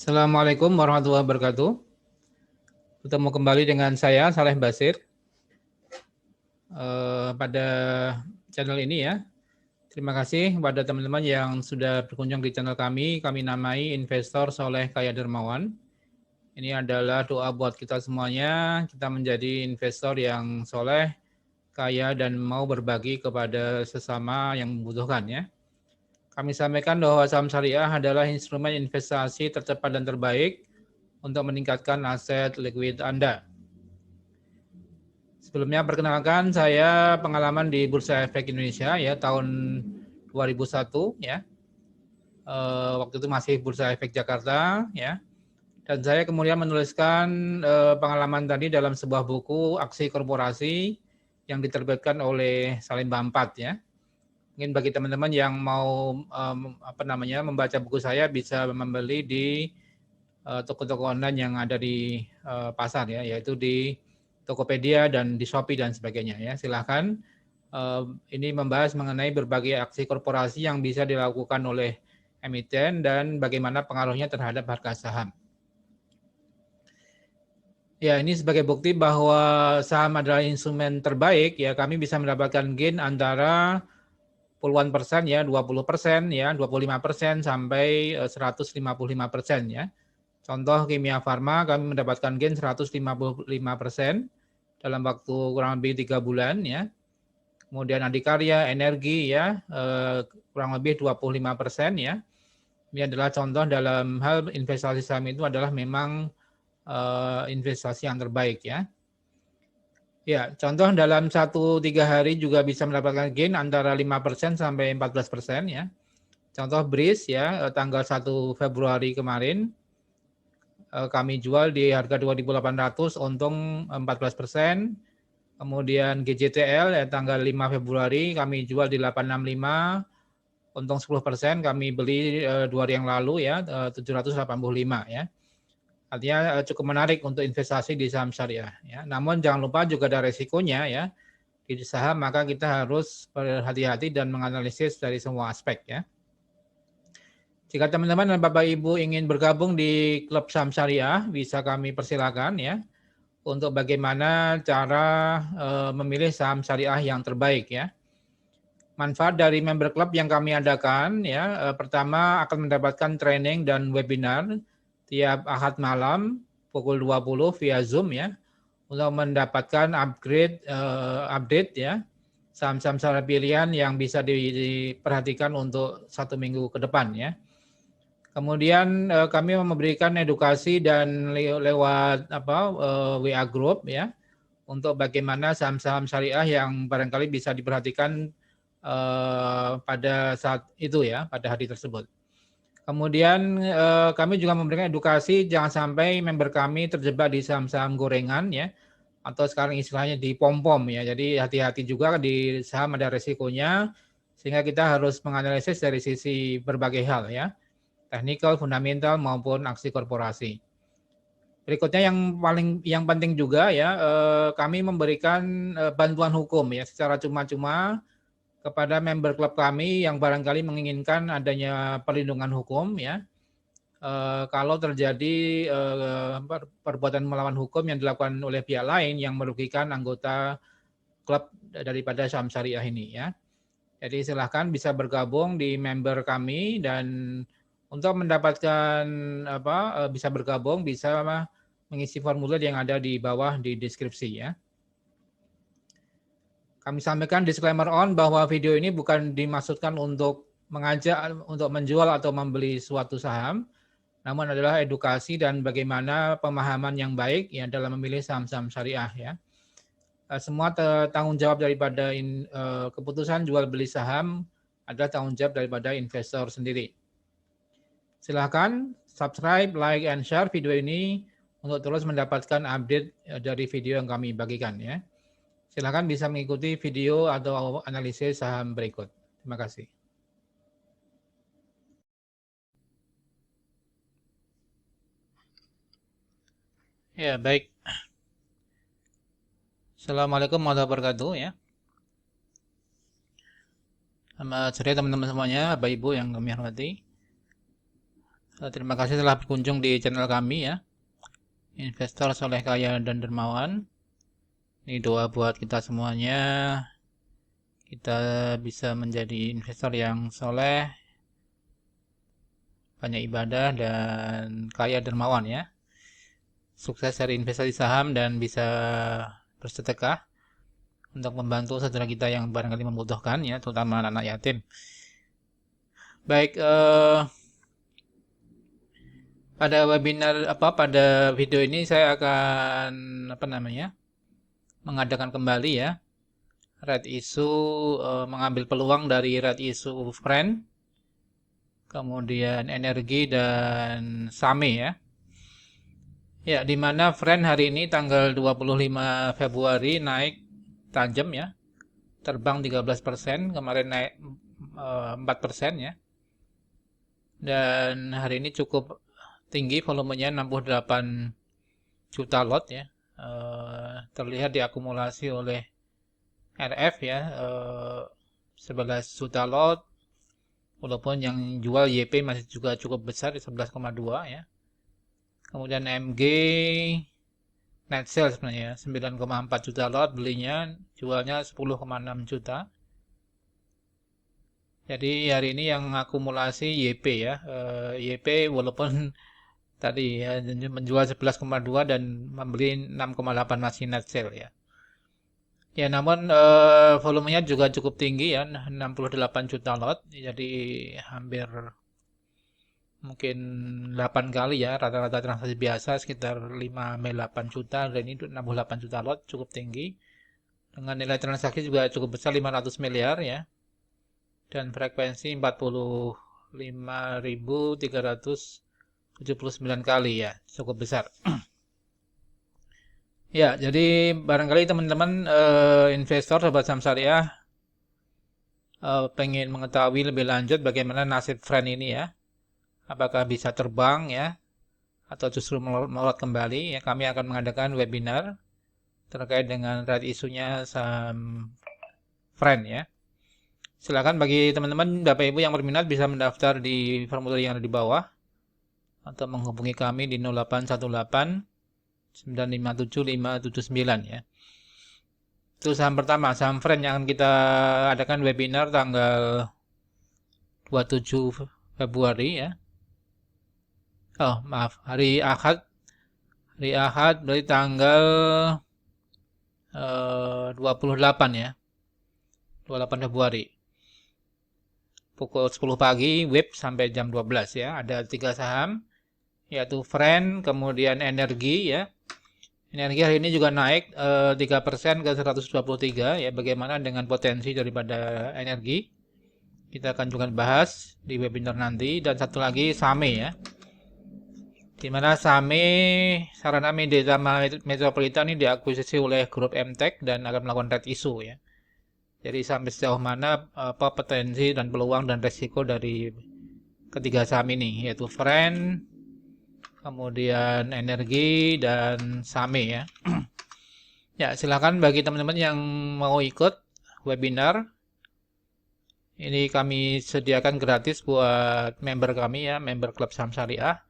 Assalamualaikum warahmatullahi wabarakatuh. Bertemu kembali dengan saya, Saleh Basir, pada channel ini ya. Terima kasih kepada teman-teman yang sudah berkunjung di channel kami. Kami namai Investor Soleh Kaya Dermawan. Ini adalah doa buat kita semuanya. Kita menjadi investor yang soleh, kaya, dan mau berbagi kepada sesama yang membutuhkan ya. Kami sampaikan bahwa saham syariah adalah instrumen investasi tercepat dan terbaik untuk meningkatkan aset likuid Anda. Sebelumnya perkenalkan, saya pengalaman di Bursa Efek Indonesia ya tahun 2001 ya. Waktu itu masih Bursa Efek Jakarta ya. Dan saya kemudian menuliskan pengalaman tadi dalam sebuah buku Aksi Korporasi yang diterbitkan oleh Salim Bampat ya. Mungkin bagi teman-teman yang mau membaca buku saya bisa membeli di toko-toko online yang ada di pasar ya, yaitu di Tokopedia dan di Shopee dan sebagainya ya. Silahkan. Ini membahas mengenai berbagai aksi korporasi yang bisa dilakukan oleh emiten dan bagaimana pengaruhnya terhadap harga saham. Ya, ini sebagai bukti bahwa saham adalah instrumen terbaik ya. Kami bisa mendapatkan gain antara puluhan persen ya, 20% ya, 25% sampai 155% ya. Contoh Kimia Farma kami mendapatkan gain 155% dalam waktu kurang lebih 3 bulan ya. Kemudian Adikarya Energi ya kurang lebih 25% ya. Ini adalah contoh dalam hal investasi saham itu adalah memang investasi yang terbaik ya. Ya, contoh dalam 1-3 hari juga bisa mendapatkan gain antara 5% sampai 14% ya. Contoh BRIS ya tanggal 1 Februari kemarin kami jual di harga 2.800 untung 14%. Kemudian GJTL ya tanggal 5 Februari kami jual di 865 untung 10%, kami beli 2 hari yang lalu ya 785 ya. Artinya cukup menarik untuk investasi di saham syariah ya. Namun jangan lupa juga ada resikonya ya. Di saham maka kita harus berhati-hati dan menganalisis dari semua aspek ya. Jika teman-teman dan Bapak Ibu ingin bergabung di klub saham syariah, bisa kami persilakan ya untuk bagaimana cara memilih saham syariah yang terbaik ya. Manfaat dari member club yang kami adakan ya, pertama akan mendapatkan training dan webinar tiap Ahad malam pukul 20 via Zoom ya untuk mendapatkan update ya saham-saham syariah pilihan yang bisa diperhatikan untuk 1 minggu ke depan ya. Kemudian kami memberikan edukasi dan lewat WA group ya untuk bagaimana saham-saham syariah yang barangkali bisa diperhatikan pada saat itu ya, pada hari tersebut. Kemudian kami juga memberikan edukasi jangan sampai member kami terjebak di saham-saham gorengan ya atau sekarang istilahnya di pom-pom ya. Jadi hati-hati juga di saham ada resikonya sehingga kita harus menganalisis dari sisi berbagai hal ya. Teknikal, fundamental maupun aksi korporasi. Berikutnya yang penting juga ya kami memberikan bantuan hukum ya secara cuma-cuma kepada member klub kami yang barangkali menginginkan adanya perlindungan hukum ya. Kalau terjadi perbuatan melawan hukum yang dilakukan oleh pihak lain yang merugikan anggota klub daripada saham syariah ini ya. Jadi silahkan bisa bergabung di member kami dan untuk mendapatkan bisa bergabung bisa mengisi formulir yang ada di bawah di deskripsi ya. Kami sampaikan disclaimer on bahwa video ini bukan dimaksudkan untuk mengajak untuk menjual atau membeli suatu saham, namun adalah edukasi dan bagaimana pemahaman yang baik ya dalam memilih saham-saham syariah ya. Semua tanggung jawab daripada keputusan jual beli saham adalah tanggung jawab daripada investor sendiri. Silahkan subscribe, like, and share video ini untuk terus mendapatkan update dari video yang kami bagikan ya. Silahkan bisa mengikuti video atau analisis saham berikut. Terima kasih. Ya, baik. Assalamualaikum warahmatullahi wabarakatuh ya. Selamat sore teman-teman semuanya, Bapak Ibu yang kami hormati. Terima kasih telah berkunjung di channel kami ya, Investor Soleh Kaya dan Dermawan. Ini doa buat kita semuanya, kita bisa menjadi investor yang soleh, banyak ibadah, dan kaya dermawan ya. Sukses dari investasi saham dan bisa bersedekah untuk membantu saudara kita yang barangkali membutuhkan ya, terutama anak-anak yatim. Baik, pada video ini saya akan mengadakan kembali ya red issue, mengambil peluang dari red issue friend, kemudian energi dan SAME ya. Ya, di mana friend hari ini tanggal 25 Februari naik tajam ya. Terbang 13%, kemarin naik 4% ya. Dan hari ini cukup tinggi, volumenya 68 juta lot ya. Terlihat diakumulasi oleh RF ya, 11 juta lot, walaupun yang jual YP masih juga cukup besar di 11,2 ya. Kemudian MG net sale sebenarnya 9,4 juta lot belinya, jualnya 10,6 juta. Jadi hari ini yang akumulasi YP ya, YP walaupun tadi ya menjual 11,2 dan membeli 6,8 masih net sale ya. Ya, namun volumenya juga cukup tinggi ya, 68 juta lot. Jadi hampir mungkin 8 kali ya, rata-rata transaksi biasa sekitar 5-8 juta, dan ini 68 juta lot, cukup tinggi. Dengan nilai transaksi juga cukup besar, 500 miliar ya. Dan frekuensi 45.379 kali ya, cukup besar. Ya, jadi barangkali teman-teman investor sobat saham syariah pengen mengetahui lebih lanjut bagaimana nasib friend ini ya. Apakah bisa terbang ya, atau justru melorot kembali ya. Kami akan mengadakan webinar terkait dengan red isunya saham friend ya. Silakan bagi teman-teman Bapak Ibu yang berminat bisa mendaftar di formulir yang ada di bawah atau menghubungi kami di 0818 957 579 ya. Itu saham pertama, saham friend yang akan kita adakan webinar tanggal 27 Februari ya. Oh, maaf, hari Ahad. Hari Ahad berarti tanggal 28 ya. 28 Februari. Pukul 10 pagi, web sampai jam 12 ya. Ada 3 saham, yaitu friend, kemudian energi ya. Energi hari ini juga naik 3% ke 123 ya. Bagaimana dengan potensi daripada energi? Kita akan juga bahas di webinar nanti. Dan satu lagi SAME ya. Di mana SAME, Sarana Media Metropolitan ini diakuisisi oleh grup MTech dan akan melakukan red issue ya. Jadi sampai sejauh mana potensi dan peluang dan resiko dari ketiga saham ini, yaitu friend, kemudian energi, dan SAME ya. Ya, silakan bagi teman-teman yang mau ikut webinar. Ini kami sediakan gratis buat member kami ya, member klub saham syariah.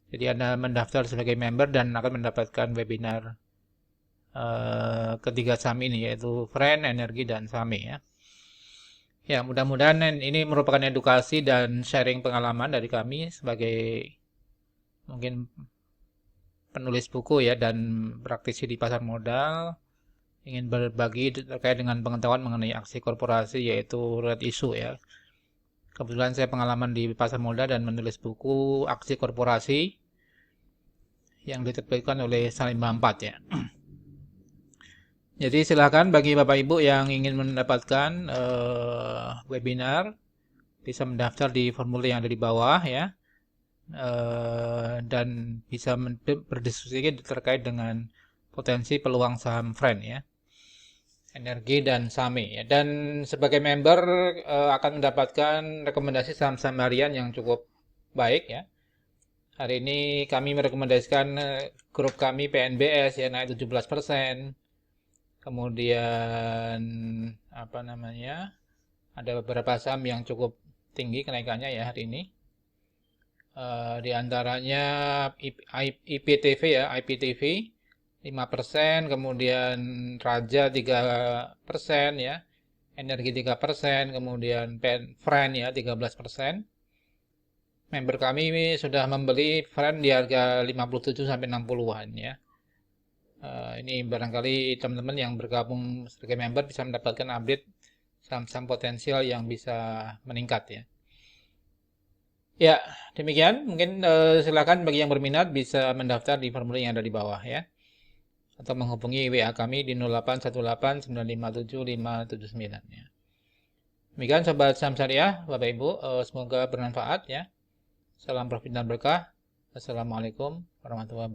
Jadi Anda mendaftar sebagai member dan akan mendapatkan webinar ketiga saham ini, yaitu friend, energi, dan SAME ya. Ya, mudah-mudahan ini merupakan edukasi dan sharing pengalaman dari kami sebagai mungkin penulis buku ya dan praktisi di pasar modal, ingin berbagi terkait dengan pengetahuan mengenai aksi korporasi, yaitu red issue ya. Kebetulan saya pengalaman di pasar modal dan menulis buku aksi korporasi yang diterbitkan oleh Salim 4 ya. Jadi silakan bagi Bapak Ibu yang ingin mendapatkan webinar bisa mendaftar di formulir yang ada di bawah ya, dan bisa berdiskusi terkait dengan potensi peluang saham friend ya, energi dan SAME ya. Dan sebagai member akan mendapatkan rekomendasi saham-saham harian yang cukup baik ya. Hari ini kami merekomendasikan grup kami PNBS ya naik 17%. Kemudian ada beberapa saham yang cukup tinggi kenaikannya ya hari ini. Di antaranya IPTV ya, IPTV 5%, kemudian Raja 3% ya, Energi 3%, kemudian Friend ya 13%. Member kami ini sudah membeli Friend di harga 57 sampai 60-an ya. Ini barangkali teman-teman yang bergabung sebagai member bisa mendapatkan update saham-saham potensial yang bisa meningkat ya. Ya, demikian. Mungkin silakan bagi yang berminat bisa mendaftar di formulir yang ada di bawah ya. Atau menghubungi WA kami di 0818957579 ya. Demikian Sobat Saham Syariah, Bapak Ibu, semoga bermanfaat ya. Salam profit dan berkah. Assalamualaikum warahmatullahi wabarakatuh.